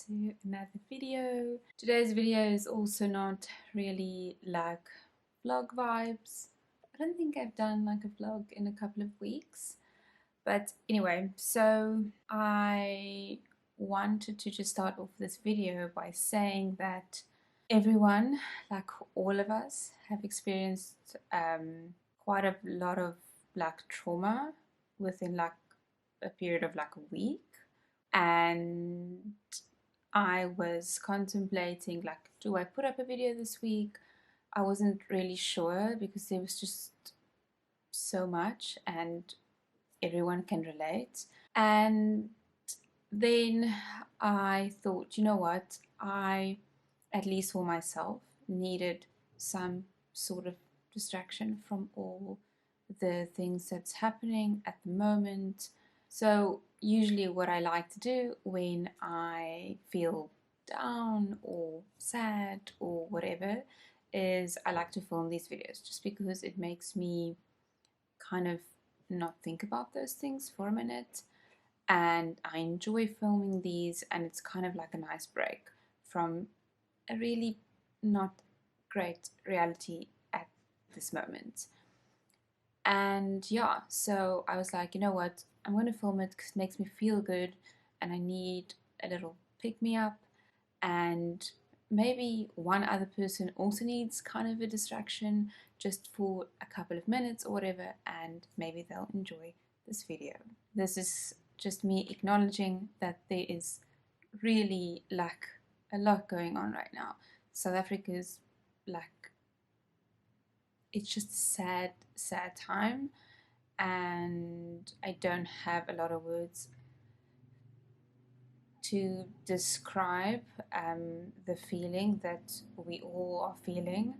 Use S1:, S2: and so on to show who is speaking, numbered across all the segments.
S1: to another video. Today's video is also not really like vlog vibes. I don't think I've done like a vlog in a couple of weeks, but anyway, so I wanted to just start off this video by saying that everyone, like all of us, have experienced quite a lot of like trauma within like a period of like a week. And I was contemplating like, do I put up a video this week? I wasn't really sure because there was just so much and everyone can relate. And then I thought, you know what, I, at least for myself, needed some sort of distraction from all the things that's happening at the moment. So usually what I like to do when I feel down or sad or whatever is I like to film these videos just because it makes me kind of not think about those things for a minute, and I enjoy filming these, and it's kind of like a nice break from a really not great reality at this moment. And yeah, so I was like, you know what, I'm going to film it because it makes me feel good and I need a little pick me up, and maybe one other person also needs kind of a distraction just for a couple of minutes or whatever, and maybe they'll enjoy this video. This is just me acknowledging that there is really like a lot going on right now. South Africa's like, it's just a sad time, and I don't have a lot of words to describe the feeling that we all are feeling.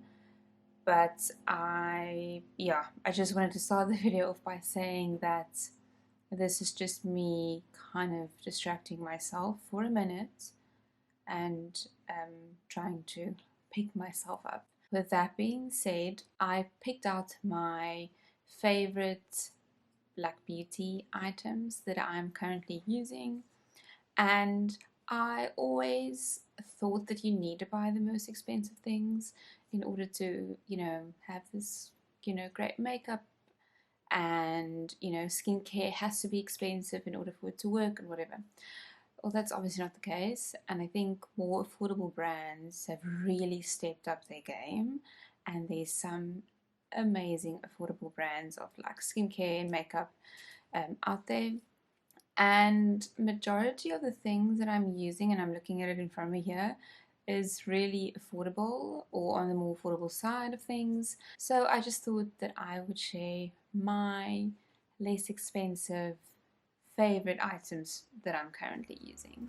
S1: But I just wanted to start the video off by saying that this is just me kind of distracting myself for a minute and trying to pick myself up. With that being said, I picked out my favorite black beauty items that I'm currently using, and I always thought that you need to buy the most expensive things in order to, you know, have this, you know, great makeup, and, you know, skincare has to be expensive in order for it to work and whatever. Well, that's obviously not the case, and I think more affordable brands have really stepped up their game, and there's some amazing affordable brands of like skincare and makeup out there. And majority of the things that I'm using, and I'm looking at it in front of me here, is really affordable or on the more affordable side of things. So I just thought that I would share my less expensive favorite items that I'm currently using.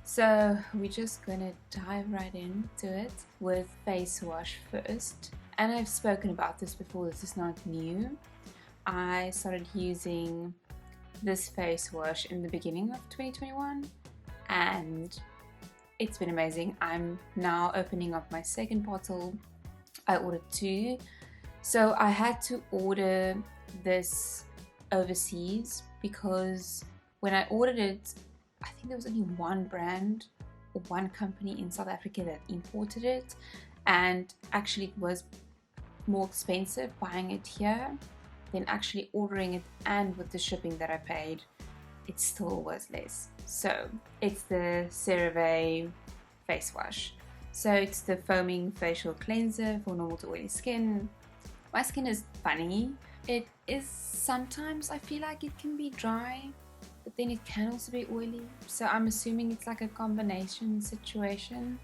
S1: So we're just gonna dive right into it with face wash first. And I've spoken about this before, this is not new. I started using this face wash in the beginning of 2021 and it's been amazing. I'm now opening up my second bottle. I ordered 2. So I had to order this overseas because when I ordered it, I think there was only one brand or one company in South Africa that imported it, and actually it was more expensive buying it here than actually ordering it, and with the shipping that I paid, it still was less. So it's the Cerave face wash. So it's the foaming facial cleanser for normal to oily skin. My skin is funny. It is sometimes, I feel like it can be dry, but then it can also be oily. So I'm assuming it's like a combination situation.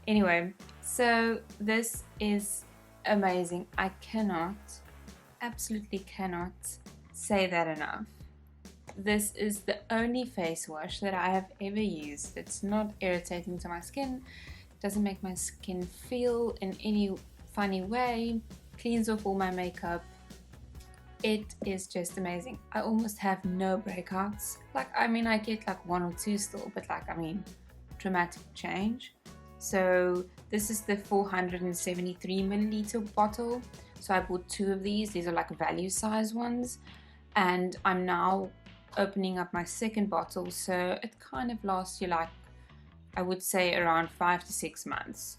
S1: Anyway, so this is amazing. I absolutely cannot say that enough. This is the only face wash that I have ever used. It's not irritating to my skin, doesn't make my skin feel in any funny way, cleans off all my makeup. It is just amazing. I almost have no breakouts. Like, I mean, I get like 1 or 2 still, but like, I mean, dramatic change. So this is the 473 milliliter bottle. So I bought 2 of these. These are like value size ones, and I'm now opening up my second bottle, so it kind of lasts you like I would say around 5 to 6 months.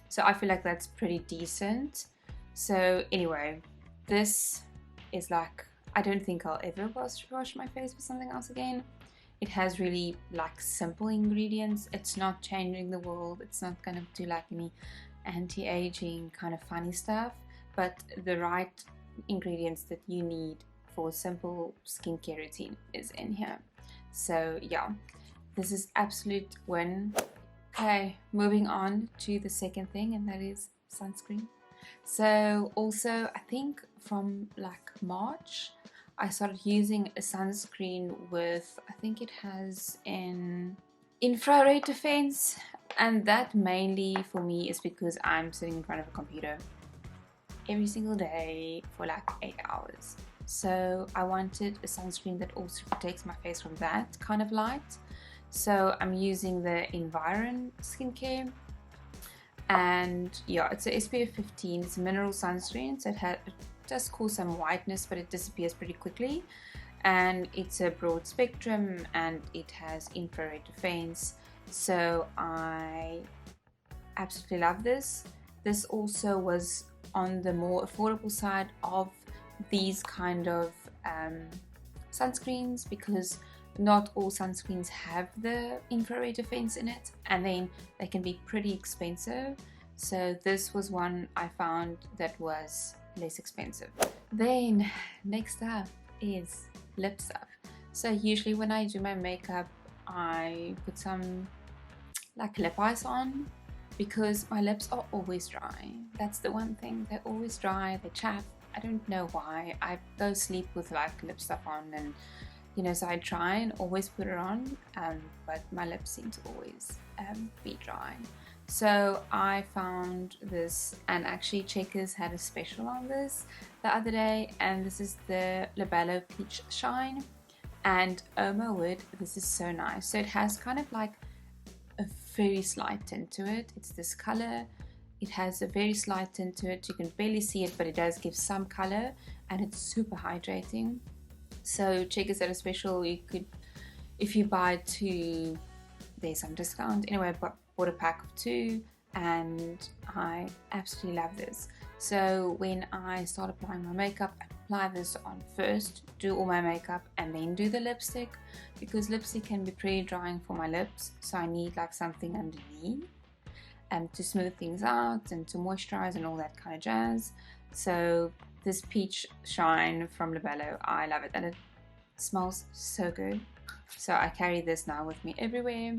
S1: So I feel like that's pretty decent. So anyway, this is like, I don't think I'll ever wash my face with something else again. It has really like simple ingredients. It's not changing the world. It's not gonna do like any anti-aging kind of funny stuff, but the right ingredients that you need for a simple skincare routine is in here. So yeah, this is absolute win. Okay, moving on to the second thing, and that is sunscreen. So also, I think from like March, I started using a sunscreen with, I think it has an infrared defense, and that mainly for me is because I'm sitting in front of a computer every single day for like 8 hours. So I wanted a sunscreen that also protects my face from that kind of light. So I'm using the Environ Skincare, and yeah, it's a SPF 15. It's a mineral sunscreen, so it does cause some whiteness, but it disappears pretty quickly. And it's a broad spectrum, and it has infrared defense. So I absolutely love this. This also was on the more affordable side of these kind of sunscreens, because not all sunscreens have the infrared defense in it, and then they can be pretty expensive. So this was one I found that was less expensive. Then next up is lip stuff. So usually when I do my makeup, I put some like lip ice on, because my lips are always dry. That's the one thing, they're always dry, they chafe. I don't know why. I go sleep with like lip stuff on, and you know, so I try and always put it on, but my lips seem to always be dry. So I found this, and actually Checkers had a special on this the other day, and this is the Lavello Peach Shine, and oh my word, this is so nice. So it has kind of like a very slight tint to it. It's this color. It has a very slight tint to it. You can barely see it, but it does give some color, and it's super hydrating. So Checkers at a special, you could, if you buy 2, there's some discount. Anyway, I bought a pack of 2, and I absolutely love this. So when I start applying my makeup, I apply this on first, do all my makeup, and then do the lipstick, because lipstick can be pretty drying for my lips. So I need like something underneath to smooth things out and to moisturize and all that kind of jazz. So this Peach Shine from Lavello, I love it, and it smells so good. So I carry this now with me everywhere.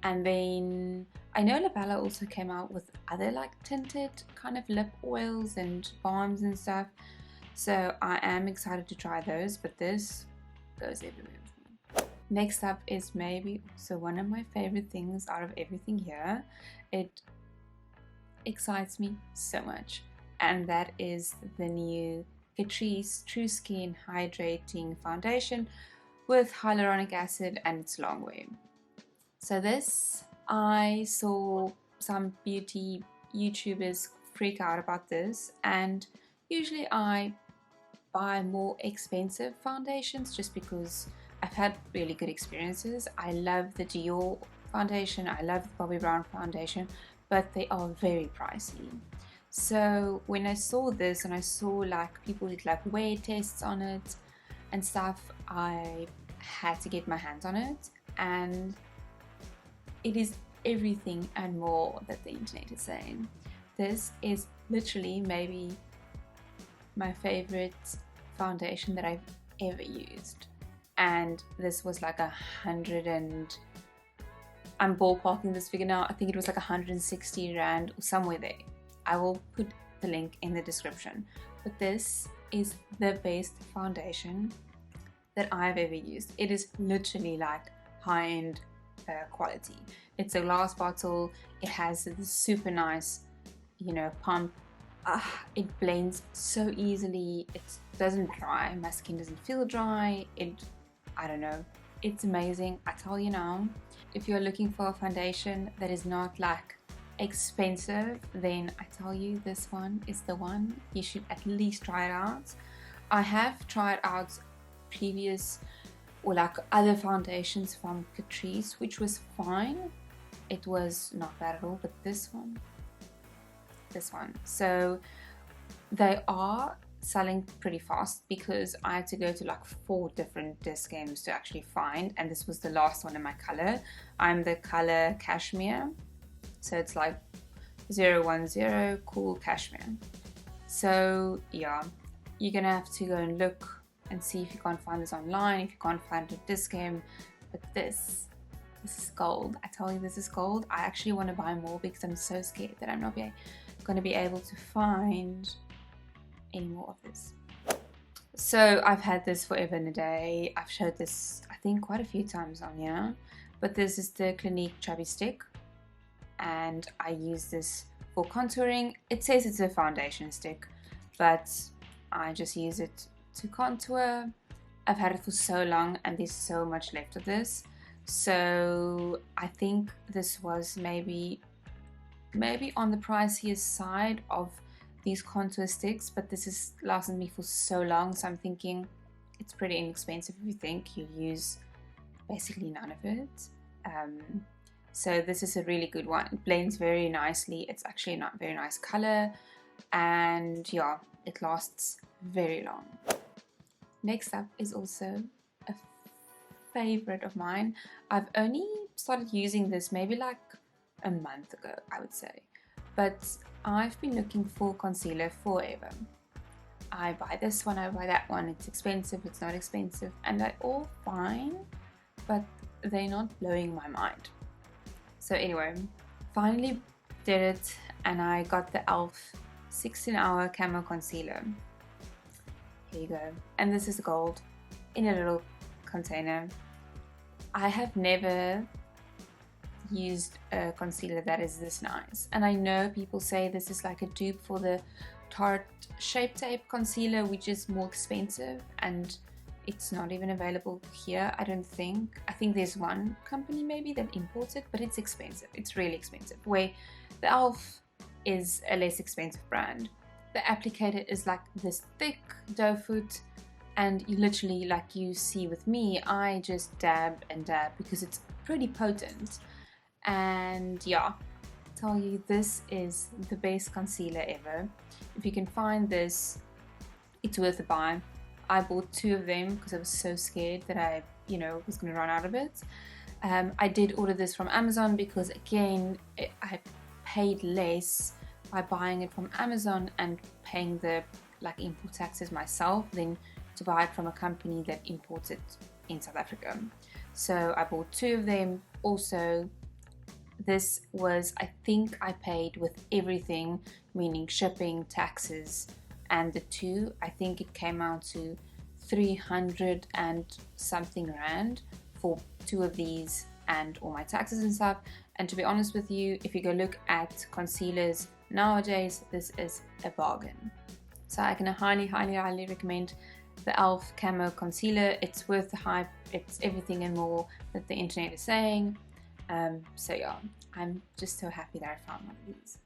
S1: And then I know Lavello also came out with other like tinted kind of lip oils and balms and stuff. So I am excited to try those, but this goes everywhere with me. Next up is maybe also one of my favorite things out of everything here. It excites me so much, and that is the new Catrice True Skin Hydrating Foundation with hyaluronic acid, and it's long wear. So this, I saw some beauty YouTubers freak out about this, and usually I buy more expensive foundations just because I've had really good experiences. I love the Dior foundation, I love the Bobbi Brown foundation, but they are very pricey. So when I saw this, and I saw like people did like wear tests on it and stuff, I had to get my hands on it, and it is everything and more that the internet is saying. This is literally maybe my favorite foundation that I've ever used, and this was like 100 and I'm ballparking this figure now, I think it was like 160 rand or somewhere there. I will put the link in the description, but this is the best foundation that I've ever used. It is literally like high-end quality. It's a glass bottle, it has this super nice, you know, pump. It blends so easily, it doesn't dry, my skin doesn't feel dry, I don't know, it's amazing. I tell you now, if you're looking for a foundation that is not like expensive, then I tell you this one is the one. You should at least try it out. I have tried out previous or like other foundations from Catrice, which was fine, it was not bad at all. But this one, so they are selling pretty fast because I had to go to like 4 different disc games to actually find, and this was the last one in my color. I'm the color Cashmere, so it's like 010 Cool Cashmere. So yeah, you're gonna have to go and look and see if you can't find this online, if you can't find a disc game. But this is gold. I tell you, this is gold. I actually want to buy more because I'm so scared that I'm not going to be able to find any more of this. So I've had this forever and a day. I've showed this I think quite a few times on here, but this is the Clinique Chubby stick, and I use this for contouring. It says it's a foundation stick, but I just use it to contour. I've had it for so long and there's so much left of this, so I think this was maybe on the pricier side of these contour sticks, but this has lasted me for so long, so I'm thinking it's pretty inexpensive if you think you'll use basically none of it. So this is a really good one. It blends very nicely. It's actually not a very nice color, and yeah, it lasts very long. Next up is also a favorite of mine. I've only started using this maybe like a month ago, I would say, but I've been looking for concealer forever. I buy this one, I buy that one, it's expensive, it's not expensive, and they're all fine, but they're not blowing my mind. So anyway, finally did it, and I got the e.l.f. 16-hour Camo Concealer. Here you go. And this is gold in a little container. I have never used a concealer that is this nice, and I know people say this is like a dupe for the Tarte Shape Tape concealer, which is more expensive, and it's not even available here, I don't think. I think there's one company maybe that imports it, but it's expensive. It's really expensive. Where the e.l.f. is a less expensive brand. The applicator is like this thick doe foot, and you literally, like you see with me, I just dab and dab because it's pretty potent. And yeah, I tell you, this is the best concealer ever. If you can find this, it's worth a buy. I bought 2 of them because I was so scared that I, was going to run out of it. I did order this from Amazon because, again, I paid less by buying it from Amazon and paying the import taxes myself than to buy it from a company that imports it in South Africa. So I bought 2 of them. Also, this was, I think I paid with everything, meaning shipping, taxes, and the 2, I think it came out to 300 and something rand for 2 of these and all my taxes and stuff. And to be honest with you, if you go look at concealers nowadays, this is a bargain. So I can highly recommend the e.l.f. Camo Concealer. It's worth the hype. It's everything and more that the internet is saying. So yeah, I'm just so happy that I found one of these.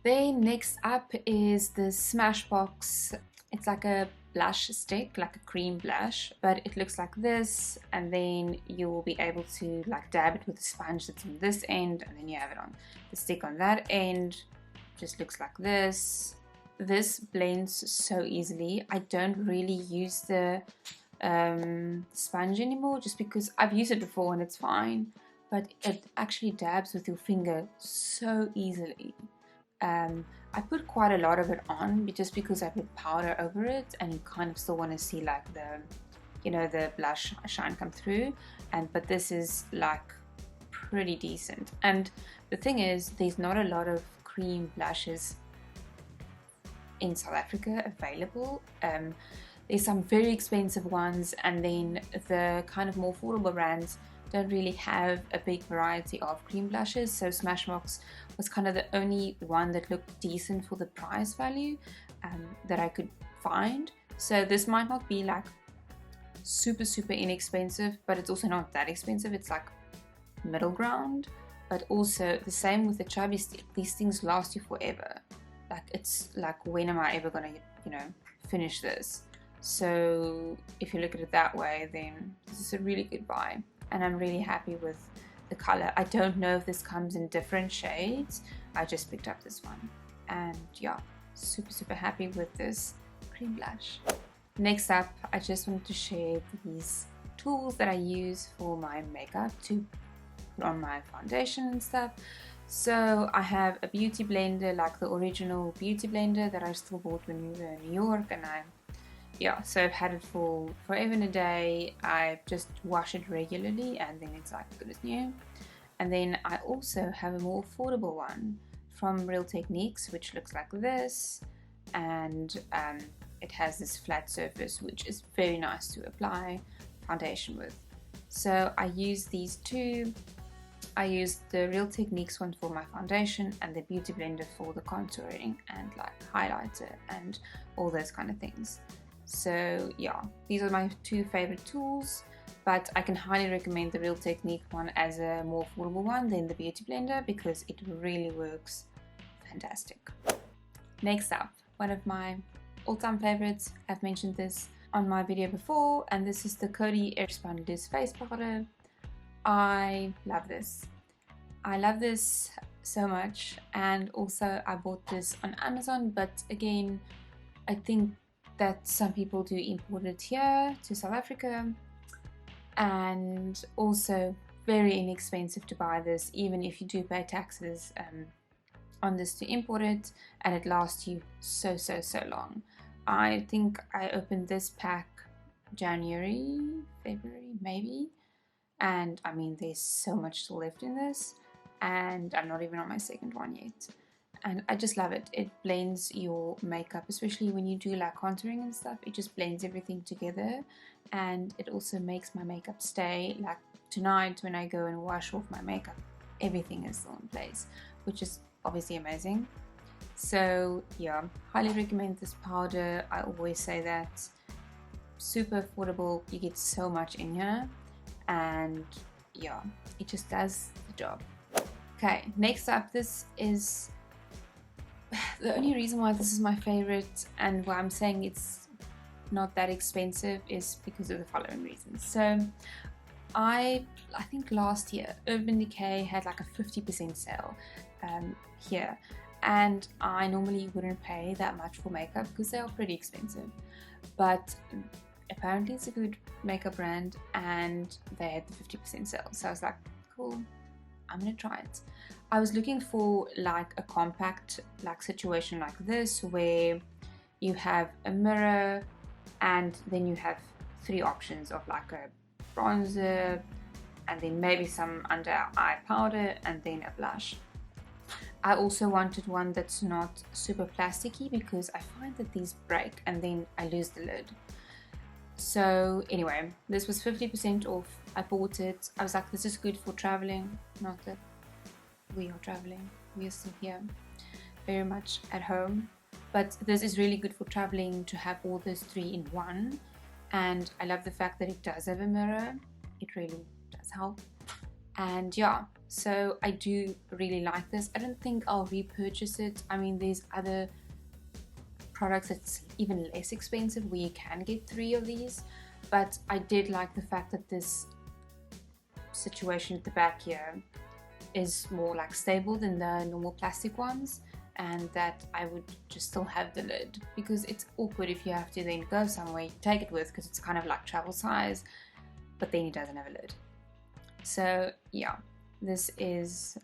S1: Then next up is the Smashbox. It's like a blush stick, like a cream blush, but it looks like this, and then you will be able to dab it with a sponge that's on this end, and then you have it on the stick on that end. Just looks like this. This blends so easily. I don't really use the sponge anymore just because I've used it before and it's fine, but it actually dabs with your finger so easily. I put quite a lot of it on just because I put powder over it, and you kind of still want to see the blush shine come through. But this is pretty decent. And the thing is, there's not a lot of cream blushes in South Africa available. There's some very expensive ones, and then the kind of more affordable brands don't really have a big variety of cream blushes. So Smashbox was kind of the only one that looked decent for the price value that I could find. So this might not be super inexpensive, but it's also not that expensive. It's middle ground. But also the same with the Chubby stick. These things last you forever. It's when am I ever gonna finish this? So if you look at it that way, then this is a really good buy. And I'm really happy with the color. I don't know if this comes in different shades. I just picked up this one, and yeah, super happy with this cream blush. Next up, I just wanted to share these tools that I use for my makeup to put on my foundation and stuff. So I have a beauty blender, like the original beauty blender that I still bought when we were in New York, and so I've had it for forever and a day. I just wash it regularly and then it's like good as new. And then I also have a more affordable one from Real Techniques, which looks like this, and it has this flat surface which is very nice to apply foundation with. So I use these two. I use the Real Techniques one for my foundation and the Beauty Blender for the contouring and like highlighter and all those kind of things. So yeah, these are my two favorite tools, but I can highly recommend the Real Technique one as a more affordable one than the Beauty Blender because it really works fantastic. Next up, one of my all-time favorites. I've mentioned this on my video before, and this is the Kodi Airspun Loose Face Powder. I love this. I love this so much, and also I bought this on Amazon, but again, I think that some people do import it here to South Africa, and also very inexpensive to buy this, even if you do pay taxes on this to import it, and it lasts you so long. I think I opened this pack January, February maybe, and I mean there's so much still left in this, and I'm not even on my second one yet, and I just love it. It blends your makeup, especially when you do like contouring and stuff. It just blends everything together, and it also makes my makeup stay. Like tonight when I go and wash off my makeup, everything is still in place, which is obviously amazing. So yeah, highly recommend this powder. I always say that. Super affordable, you get so much in here, and yeah, it just does the job. Okay, next up, this is the only reason why this is my favorite and why I'm saying it's not that expensive is because of the following reasons. So I think last year Urban Decay had like a 50% sale here, and I normally wouldn't pay that much for makeup because they are pretty expensive, but apparently it's a good makeup brand and they had the 50% sale, so I was like, cool, I'm gonna try it. I was looking for like a compact like situation like this where you have a mirror and then you have three options of like a bronzer and then maybe some under eye powder and then a blush. I also wanted one that's not super plasticky because I find that these break and then I lose the lid. So anyway, this was 50% off. I bought it. I was like, this is good for traveling. Not that we are traveling, we are still here, very much at home. But this is really good for traveling, to have all those three in one. And I love the fact that it does have a mirror. It really does help. And yeah, so I do really like this. I don't think I'll repurchase it. I mean, there's other products that's even less expensive where you can get three of these, but I did like the fact that this situation at the back here is more like stable than the normal plastic ones, and that I would just still have the lid, because it's awkward if you have to then go somewhere, take it with, because it's kind of like travel size, but then it doesn't have a lid. So yeah, this is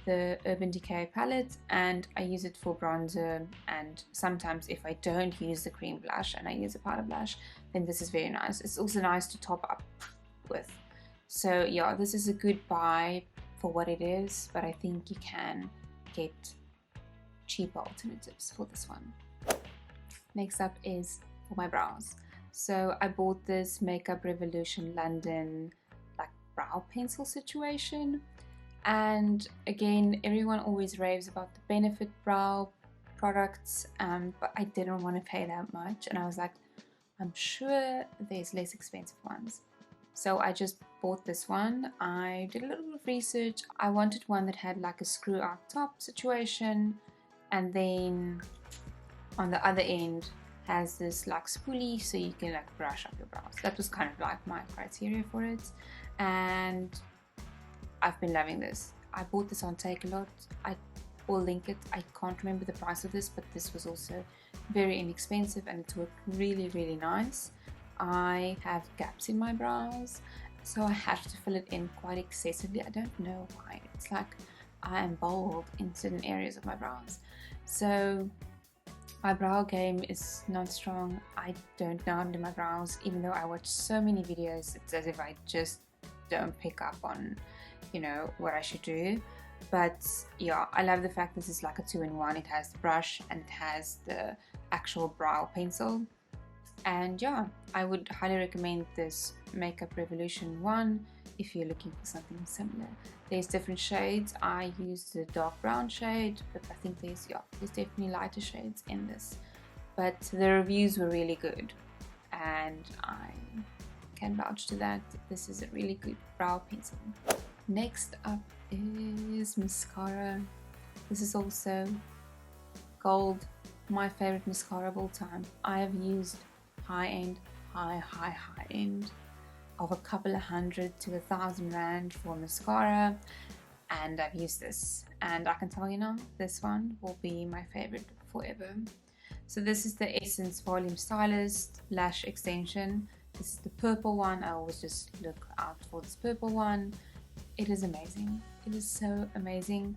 S1: the Urban Decay palette, and I use it for bronzer, and sometimes if I don't use the cream blush and I use a powder blush, then this is very nice. It's also nice to top up with. So yeah, this is a good buy for what it is, but I think you can get cheaper alternatives for this one. Next up is for my brows. So I bought this Makeup Revolution London like brow pencil situation. And again, everyone always raves about the Benefit brow products, but I didn't want to pay that much, and I was like, I'm sure there's less expensive ones. So I just bought this one. I did a little bit of research. I wanted one that had like a screw out top situation, and then on the other end has this like spoolie so you can like brush up your brows. That was kind of like my criteria for it. And I've been loving this. I bought this on Takealot. I will link it. I can't remember the price of this, but this was also very inexpensive and it's worked really nice. I have gaps in my brows, so I have to fill it in quite excessively. I don't know why. It's like I am bold in certain areas of my brows. So my brow game is not strong. I don't know how to do my brows, even though I watch so many videos. It's as if I just don't pick up on, you know, what I should do. But yeah, I love the fact this is like a 2-in-1. It has the brush and it has the actual brow pencil. And yeah, I would highly recommend this Makeup Revolution one if you're looking for something similar. There's different shades. I used the dark brown shade, but I think there's definitely lighter shades in this. But the reviews were really good and I can vouch to that. This is a really good brow pencil. Next up is mascara. This is also gold, my favorite mascara of all time. I have used high-end of a couple of hundred to 1,000 rand for mascara, and I've used this, and I can tell you now, this one will be my favorite forever. So this is the Essence Volume Stylist Lash Extension. This is the purple one. I always just look out for this purple one. It is amazing. It is so amazing.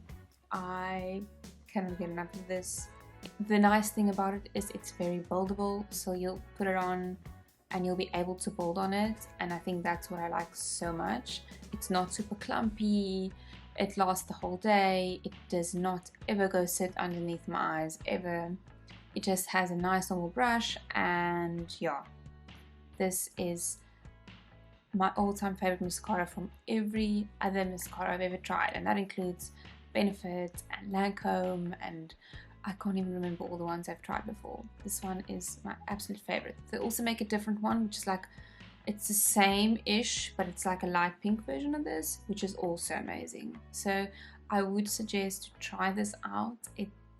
S1: I cannot get enough of this. The nice thing about it is it's very buildable, so you'll put it on and you'll be able to build on it, and I think that's what I like so much. It's not super clumpy, it lasts the whole day, it does not ever go sit underneath my eyes, ever. It just has a nice normal brush, and yeah, this is my all-time favorite mascara from every other mascara I've ever tried, and that includes Benefit and Lancome, and I can't even remember all the ones I've tried before. This one is my absolute favorite. They also make a different one, which is like, it's the same-ish, but it's like a light pink version of this, which is also amazing. So I would suggest to try this out.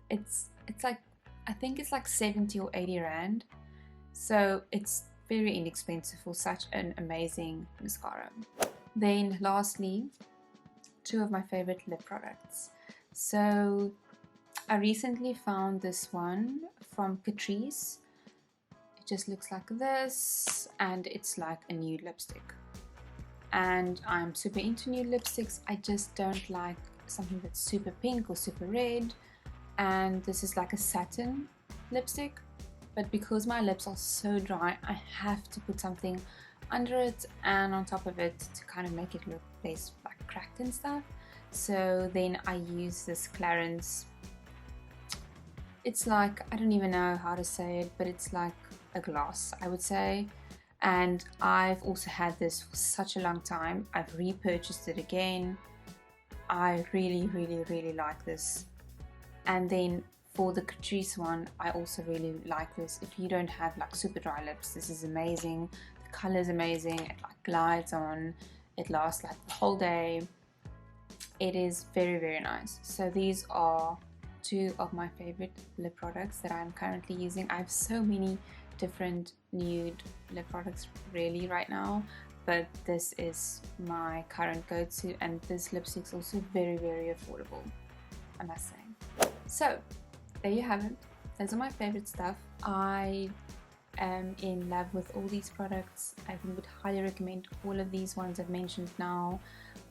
S1: It's like, I think it's like 70 or 80 rand. So it's very inexpensive for such an amazing mascara. Then lastly, two of my favorite lip products. So I recently found this one from Catrice. It just looks like this, and it's like a nude lipstick. And I'm super into nude lipsticks. I just don't like something that's super pink or super red. And this is like a satin lipstick, but because my lips are so dry, I have to put something under it and on top of it to kind of make it look less like cracked and stuff. So then I use this Clarins. It's like, I don't even know how to say it, but it's like a gloss, I would say. And I've also had this for such a long time. I've repurchased it again. I really like this. And then for the Catrice one, I also really like this. If you don't have like super dry lips, this is amazing. The color is amazing. It like glides on. It lasts like the whole day. It is very nice. So these are two of my favorite lip products that I'm currently using. I have so many different nude lip products really right now, but this is my current go-to, and this lipstick's also very affordable, I must say. So there you have it. Those are my favorite stuff. I am in love with all these products. I would highly recommend all of these ones I've mentioned now.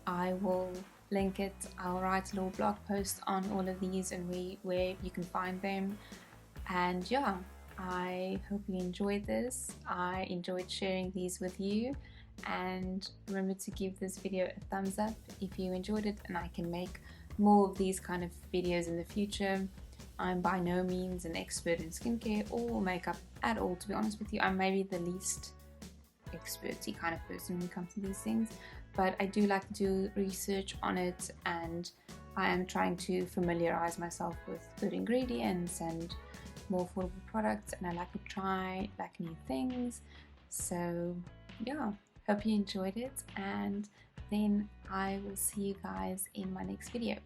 S1: I will link it. I'll write a little blog post on all of these and where you can find them. And yeah, I hope you enjoyed this. I enjoyed sharing these with you, and remember to give this video a thumbs up if you enjoyed it, and I can make more of these kind of videos in the future. I'm by no means an expert in skincare or makeup at all, to be honest with you. I'm maybe the least experty kind of person when it comes to these things, but I do like to do research on it, and I am trying to familiarize myself with good ingredients and more affordable products, and I like to try like new things. So yeah, hope you enjoyed it, and then I will see you guys in my next video.